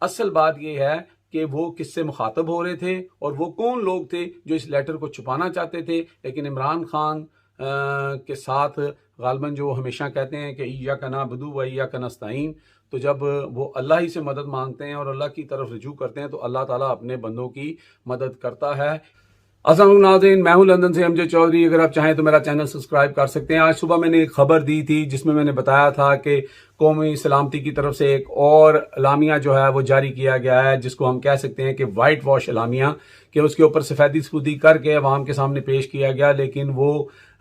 असल बात यह है कि वो किससे मुखातब हो रहे थे और वो कौन लोग थे जो इस लेटर को छुपाना चाहते थे। लेकिन इमरान खान के साथ गालबन जो हमेशा कहते हैं कि इय्याका नअबुदु व इय्याका नस्तईन, तो जब वो अल्लाह ही से मदद मांगते हैं और अल्लाह की तरफ रुजू करते हैं तो अल्लाह ताला अपने बंदों की मदद करता है। अस्सलाम वालेकुम नाज़रीन, मैं हूं लंदन से अमजद चौधरी। अगर आप चाहें तो मेरा चैनल सब्सक्राइब कर सकते हैं। आज सुबह मैंने एक खबर दी थी जिसमें मैंने बताया था कि कौमी सलामती की तरफ से एक और अलामिया जो है वो जारी किया गया है, जिसको हम कह सकते हैं कि वाइट वॉश अलामिया, कि उसके ऊपर सफ़ेदी सफूदी करके अवाम के सामने पेश किया गया। लेकिन वो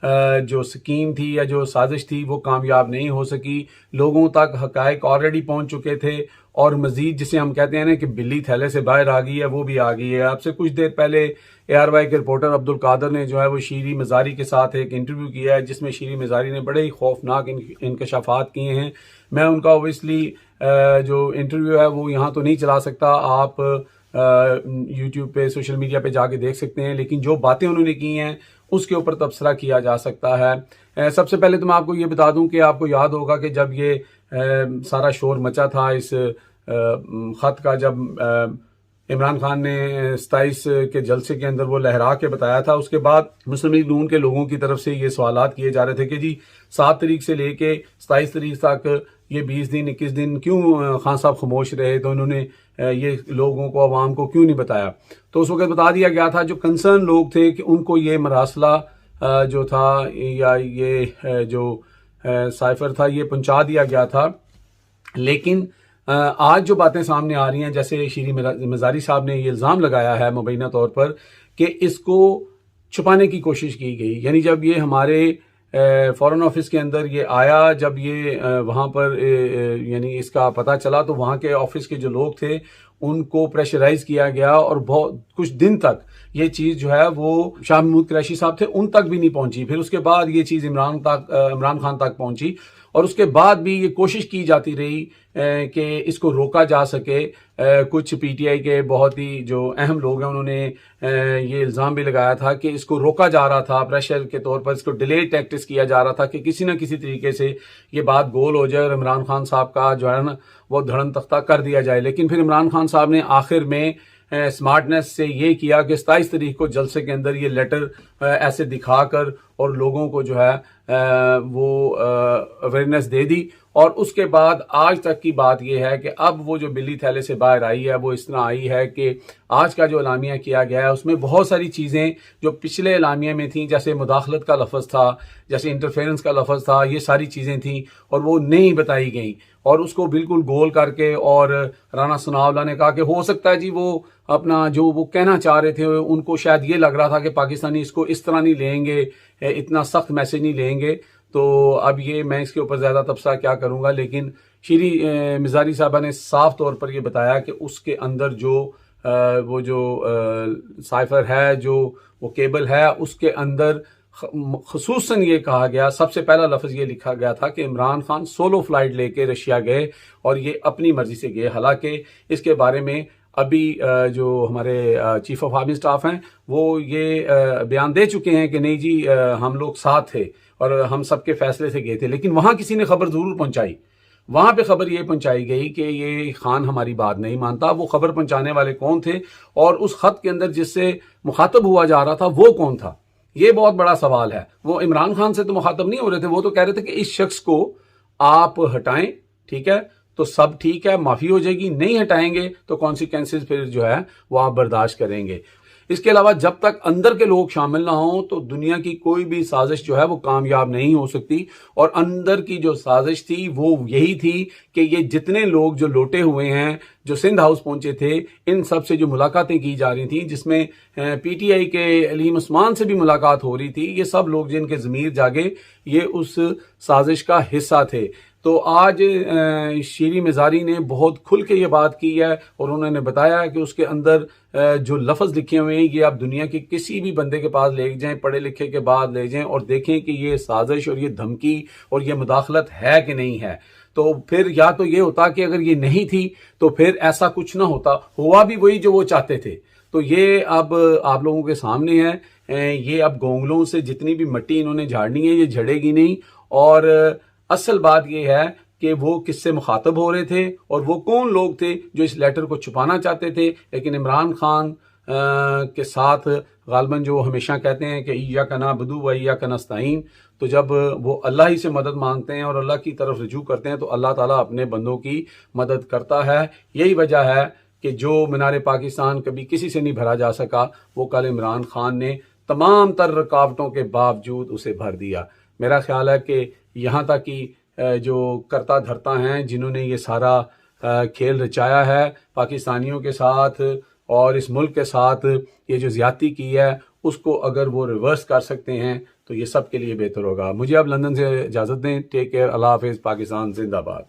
जो स्कीम थी या जो साजिश थी वो कामयाब नहीं हो सकी। लोगों तक हकायक ऑलरेडी पहुंच चुके थे और मजीद जिसे हम कहते हैं ना कि बिल्ली थैले से बाहर आ गई है, वो भी आ गई है। आपसे कुछ देर पहले ARY के रिपोर्टर अब्दुल कादर ने जो है वो शीरी मज़ारी के साथ एक इंटरव्यू किया है, जिसमें शीरी मज़ारी ने बड़े ही खौफनाक इंकशाफात किए हैं। मैं उनका ओबियसली जो इंटरव्यू है वो यहाँ तो नहीं चला सकता, आप यूट्यूब पे सोशल मीडिया पे जाके देख सकते हैं, लेकिन जो बातें उन्होंने की हैं उसके ऊपर तबसरा किया जा सकता है। सबसे पहले तो मैं आपको ये बता दूं कि आपको याद होगा कि जब ये सारा शोर मचा था इस खत का, जब इमरान खान ने 27 के जलसे के अंदर वो लहरा के बताया था, उसके बाद मुस्लिम लीग नून के लोगों की तरफ से ये सवालात किए जा रहे थे कि जी 7 तारीख से लेके 27 तारीख तक ये 20 दिन 21 दिन क्यों खान साहब खामोश रहे, तो उन्होंने ये लोगों को अवाम को क्यों नहीं बताया। तो उस वक्त बता दिया गया था जो कंसर्न लोग थे कि उनको ये मरासला जो था या ये जो साइफर था ये पहुंचा दिया गया था। लेकिन आज जो बातें सामने आ रही हैं, जैसे शीरी मज़ारी साहब ने ये इल्ज़ाम लगाया है मुबैना तौर पर कि इसको छुपाने की कोशिश की गई। यानी जब ये हमारे फॉरेन ऑफिस के अंदर ये आया, जब ये वहाँ पर यानी इसका पता चला, तो वहाँ के ऑफिस के जो लोग थे उनको प्रेशराइज किया गया और बहुत कुछ दिन तक ये चीज़ जो है वो शाह महमूद कुरैशी साहब थे उन तक भी नहीं पहुंची। फिर उसके बाद ये चीज़ इमरान खान तक पहुंची और उसके बाद भी ये कोशिश की जाती रही कि इसको रोका जा सके। कुछ PTI के बहुत ही जो अहम लोग हैं उन्होंने ये इल्ज़ाम भी लगाया था कि इसको रोका जा रहा था, प्रेशर के तौर पर इसको डिले टैक्टिस किया जा रहा था कि किसी न किसी तरीके से ये बात गोल हो जाए और इमरान खान साहब का जो है ना वो धड़न तख्ता कर दिया जाए। लेकिन फिर इमरान खान साहब ने आखिर में स्मार्टनेस से ये किया कि 27 तारीख को जलसे के अंदर ये लेटर ऐसे दिखाकर और लोगों को जो है वो अवेयरनेस दे दी। और उसके बाद आज तक की बात यह है कि अब वो जो बिल्ली थैले से बाहर आई है वो इस तरह आई है कि आज का जो एलामिया किया गया है उसमें बहुत सारी चीज़ें जो पिछले एलामिया में थी, जैसे मुदाखलत का लफ्ज़ था, जैसे इंटरफेरेंस का लफ्ज़ था, ये सारी चीज़ें थी और वो नहीं बताई गई और उसको बिल्कुल गोल करके। और राना सनाउल्लाह ने कहा कि हो सकता है जी वो अपना जो वो कहना चाह रहे थे उनको शायद ये लग रहा था कि पाकिस्तानी इसको इस तरह नहीं लेंगे, इतना सख्त मैसेज नहीं लेंगे। तो अब ये मैं इसके ऊपर ज़्यादा तबसरा क्या करूँगा, लेकिन शीरी मज़ारी साहबा ने साफ तौर पर ये बताया कि उसके अंदर जो वो जो साइफर है, जो वो केबल है, उसके अंदर ख़ुसूसन ये कहा गया, सबसे पहला लफ्ज़ ये लिखा गया था कि इमरान खान सोलो फ्लाइट लेके रशिया गए और ये अपनी मर्जी से गए। हालांकि इसके बारे में अभी जो हमारे चीफ ऑफ आर्मी स्टाफ हैं वो ये बयान दे चुके हैं कि नहीं जी हम लोग साथ थे और हम सबके फैसले से गए थे। लेकिन वहाँ किसी ने खबर ज़रूर पहुँचाई, वहाँ पे खबर ये पहुँचाई गई कि ये खान हमारी बात नहीं मानता। वो खबर पहुँचाने वाले कौन थे और उस खत के अंदर जिससे मुखातब हुआ जा रहा था वो कौन था, ये बहुत बड़ा सवाल है। वो इमरान खान से तो मुखातब नहीं हो रहे थे, वो तो कह रहे थे कि इस शख्स को आप हटाएं, ठीक है तो सब ठीक है, माफ़ी हो जाएगी, नहीं हटाएंगे तो कॉन्सिक्वेंसेज फिर जो है वो आप बर्दाश्त करेंगे। इसके अलावा जब तक अंदर के लोग शामिल ना हों तो दुनिया की कोई भी साजिश जो है वो कामयाब नहीं हो सकती। और अंदर की जो साजिश थी वो यही थी कि ये जितने लोग जो लोटे हुए हैं, जो सिंध हाउस पहुंचे थे, इन सब से जो मुलाकातें की जा रही थी, जिसमें PTI के अलीम उस्मान से भी मुलाकात हो रही थी, ये सब लोग जिनके ज़मीर जागे ये उस साजिश का हिस्सा थे। तो आज शीरी मज़ारी ने बहुत खुल के ये बात की है और उन्होंने बताया कि उसके अंदर जो लफ्ज़ लिखे हुए हैं ये आप दुनिया के किसी भी बंदे के पास ले जाएं, पढ़े लिखे के बाद ले जाएं और देखें कि ये साजिश और ये धमकी और ये मुदाखलत है कि नहीं है। तो फिर या तो ये होता कि अगर ये नहीं थी तो फिर ऐसा कुछ ना होता, हुआ भी वही जो वो चाहते थे। तो ये अब आप लोगों के सामने है, ये अब गोंगलों से जितनी भी मिट्टी इन्होंने झाड़नी है ये झड़ेगी नहीं। और असल बात यह है कि वो किससे मुखातब हो रहे थे और वो कौन लोग थे जो इस लेटर को छुपाना चाहते थे। लेकिन इमरान खान के साथ गालबन जो हमेशा कहते हैं कि इय्याका नअबुदु व इय्याका नस्तईन, तो जब वो अल्लाह ही से मदद मांगते हैं और अल्लाह की तरफ रुजू करते हैं तो अल्लाह ताला अपने बंदों की मदद करता है। यही वजह है कि जो मीनार पाकिस्तान कभी किसी से नहीं भरा जा सका, वो कल इमरान खान ने तमाम तर रुकावटों के बावजूद उसे भर दिया। मेरा ख्याल है कि यहाँ तक कि जो करता धरता हैं, जिन्होंने ये सारा खेल रचाया है पाकिस्तानियों के साथ और इस मुल्क के साथ, ये जो ज़्यादती की है उसको अगर वो रिवर्स कर सकते हैं तो ये सब के लिए बेहतर होगा। मुझे अब लंदन से इजाज़त दें। Take care. अल्लाह हाफिज़। पाकिस्तान जिंदाबाद।